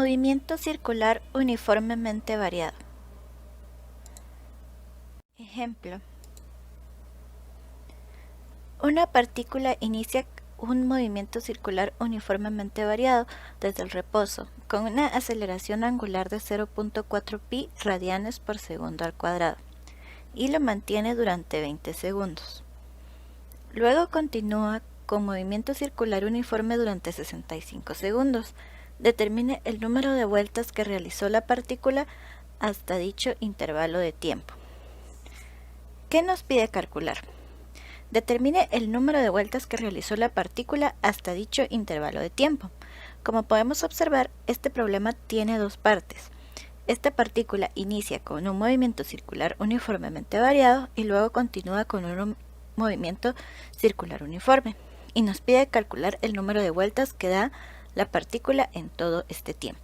Movimiento circular uniformemente variado. Ejemplo. Una partícula inicia un movimiento circular uniformemente variado desde el reposo, con una aceleración angular de 0.4 pi radianes por segundo al cuadrado, y lo mantiene durante 20 segundos. Luego continúa con movimiento circular uniforme durante 65 segundos. Determine el número de vueltas que realizó la partícula hasta dicho intervalo de tiempo. ¿Qué nos pide calcular? Determine el número de vueltas que realizó la partícula hasta dicho intervalo de tiempo. Como podemos observar, este problema tiene dos partes. Esta partícula inicia con un movimiento circular uniformemente variado y luego continúa con un movimiento circular uniforme, y nos pide calcular el número de vueltas que da la partícula en todo este tiempo.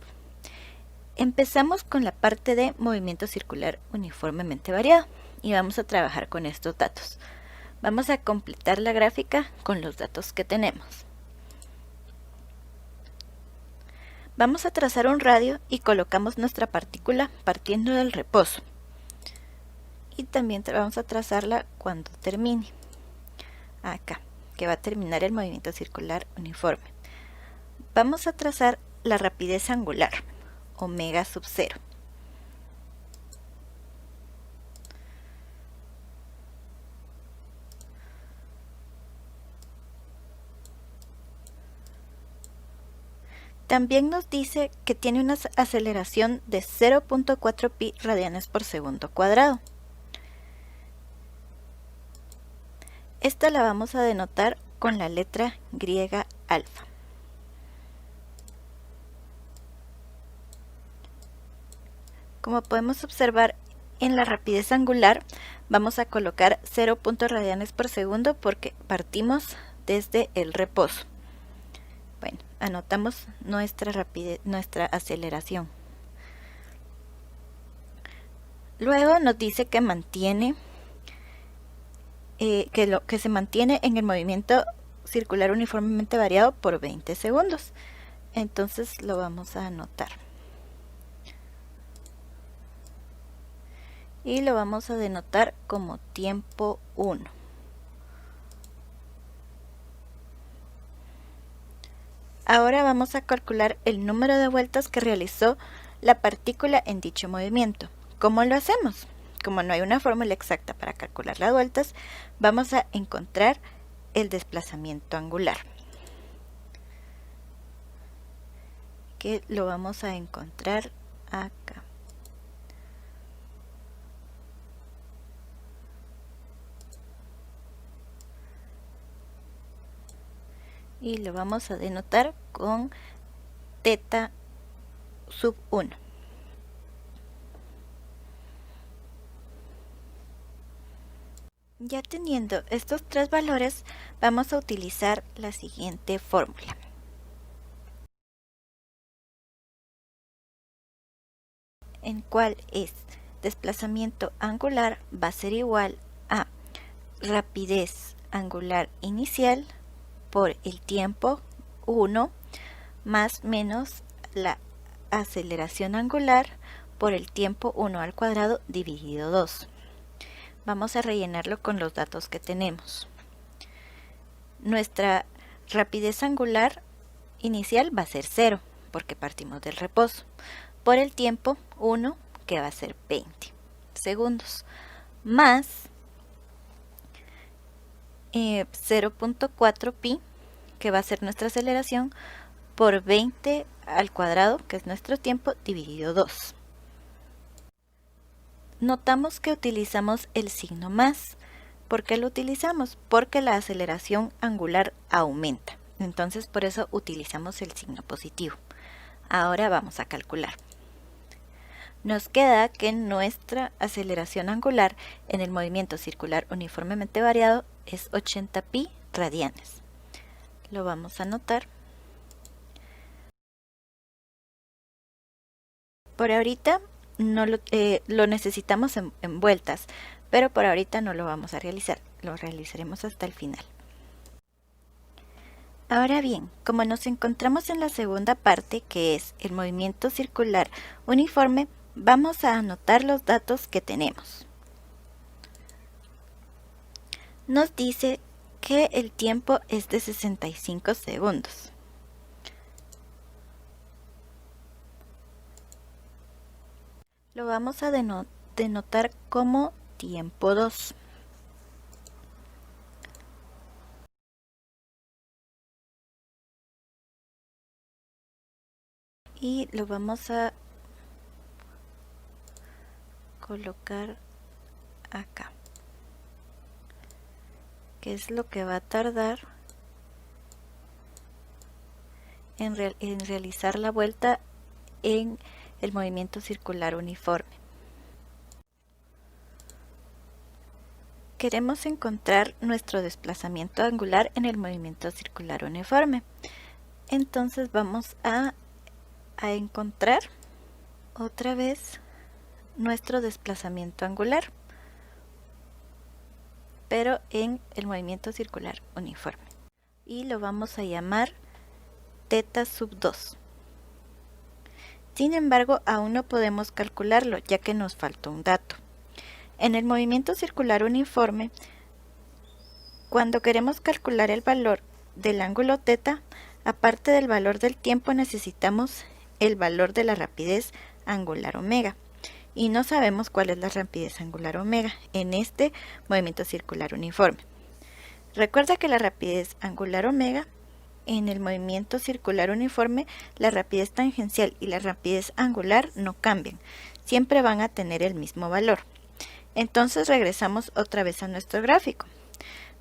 Empezamos con la parte de movimiento circular uniformemente variado y vamos a trabajar con estos datos. Vamos a completar la gráfica con los datos que tenemos. Vamos a trazar un radio y colocamos nuestra partícula partiendo del reposo. Y también vamos a trazarla cuando termine. Acá, que va a terminar el movimiento circular uniforme. Vamos a trazar la rapidez angular, omega sub 0. También nos dice que tiene una aceleración de 0.4 pi radianes por segundo cuadrado. Esta la vamos a denotar con la letra griega alfa. Como podemos observar, en la rapidez angular vamos a colocar 0 radianes por segundo porque partimos desde el reposo. Bueno, anotamos nuestra aceleración. Luego nos dice que mantiene que se mantiene en el movimiento circular uniformemente variado por 20 segundos. Entonces lo vamos a anotar. Y lo vamos a denotar como tiempo 1. Ahora vamos a calcular el número de vueltas que realizó la partícula en dicho movimiento. ¿Cómo lo hacemos? Como no hay una fórmula exacta para calcular las vueltas, vamos a encontrar el desplazamiento angular, que lo vamos a encontrar acá. Y lo vamos a denotar con teta sub 1. Ya teniendo estos tres valores, vamos a utilizar la siguiente fórmula. En cual es desplazamiento angular va a ser igual a rapidez angular inicial por el tiempo 1 más menos la aceleración angular por el tiempo 1 al cuadrado dividido 2. Vamos a rellenarlo con los datos que tenemos. Nuestra rapidez angular inicial va a ser 0, porque partimos del reposo, por el tiempo 1, que va a ser 20 segundos, más 0.4 pi, que va a ser nuestra aceleración, por 20 al cuadrado, que es nuestro tiempo, dividido 2. Notamos que utilizamos el signo más. ¿Por qué lo utilizamos? Porque la aceleración angular aumenta. Entonces, por eso utilizamos el signo positivo. Ahora vamos a calcular. Nos queda que nuestra aceleración angular en el movimiento circular uniformemente variado es 80 pi radianes. Lo vamos a anotar. Por ahorita no lo necesitamos en vueltas, pero por ahorita no lo vamos a realizar. Lo realizaremos hasta el final. Ahora bien, como nos encontramos en la segunda parte, que es el movimiento circular uniforme, vamos a anotar los datos que tenemos. Nos dice que el tiempo es de 65 segundos. Lo vamos a denotar como tiempo 2. Y lo vamos a colocar acá, que es lo que va a tardar en realizar la vuelta en el movimiento circular uniforme. Queremos encontrar nuestro desplazamiento angular en el movimiento circular uniforme. Entonces vamos a encontrar otra vez nuestro desplazamiento angular, pero en el movimiento circular uniforme. Y lo vamos a llamar θ sub 2. Sin embargo, aún no podemos calcularlo, ya que nos faltó un dato. En el movimiento circular uniforme, cuando queremos calcular el valor del ángulo θ, aparte del valor del tiempo necesitamos el valor de la rapidez angular omega. Y no sabemos cuál es la rapidez angular omega en este movimiento circular uniforme. Recuerda que la rapidez angular omega en el movimiento circular uniforme, la rapidez tangencial y la rapidez angular no cambian, siempre van a tener el mismo valor. Entonces regresamos otra vez a nuestro gráfico.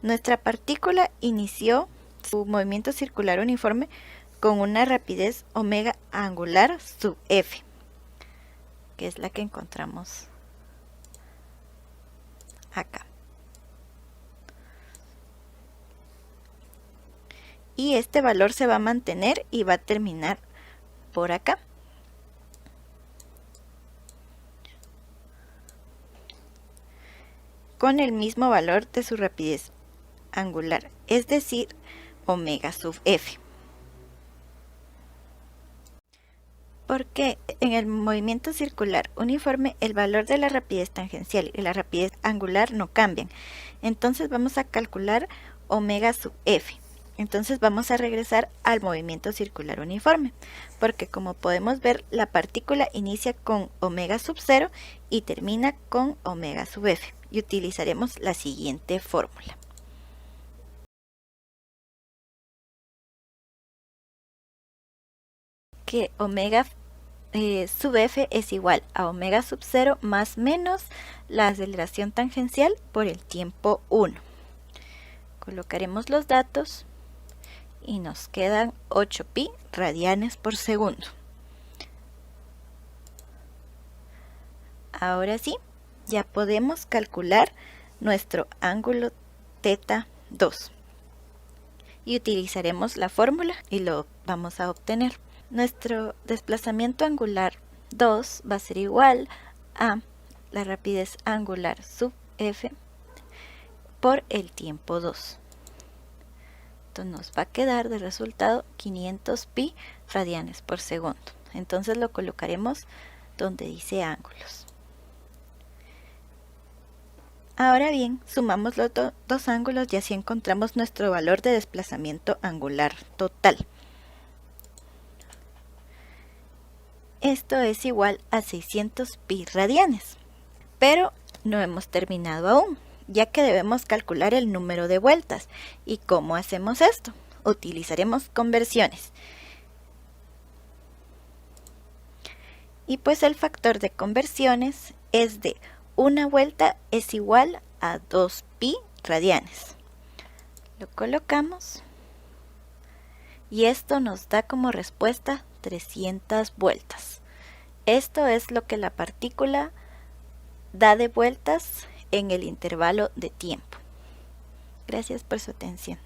Nuestra partícula inició su movimiento circular uniforme con una rapidez omega angular sub f, que es la que encontramos acá. Y este valor se va a mantener y va a terminar por acá. Con el mismo valor de su rapidez angular, es decir, omega sub f. Porque en el movimiento circular uniforme el valor de la rapidez tangencial y la rapidez angular no cambian. Entonces vamos a calcular omega sub f. Entonces vamos a regresar al movimiento circular uniforme, porque como podemos ver, la partícula inicia con omega sub 0 y termina con omega sub f. Y utilizaremos la siguiente fórmula. Que omega sub f es igual a omega sub 0 más menos la aceleración tangencial por el tiempo 1. Colocaremos los datos y nos quedan 8pi radianes por segundo. Ahora sí, ya podemos calcular nuestro ángulo θ2 y utilizaremos la fórmula y lo vamos a obtener. Nuestro desplazamiento angular 2 va a ser igual a la rapidez angular sub f por el tiempo 2. Entonces nos va a quedar de resultado 500pi radianes por segundo. Entonces lo colocaremos donde dice ángulos. Ahora bien, sumamos los dos ángulos y así encontramos nuestro valor de desplazamiento angular total. Esto es igual a 600pi radianes. Pero no hemos terminado aún, ya que debemos calcular el número de vueltas. ¿Y cómo hacemos esto? Utilizaremos conversiones. Y pues el factor de conversiones es de una vuelta es igual a 2pi radianes. Lo colocamos y esto nos da como respuesta 300 vueltas. Esto es lo que la partícula da de vueltas en el intervalo de tiempo. Gracias por su atención.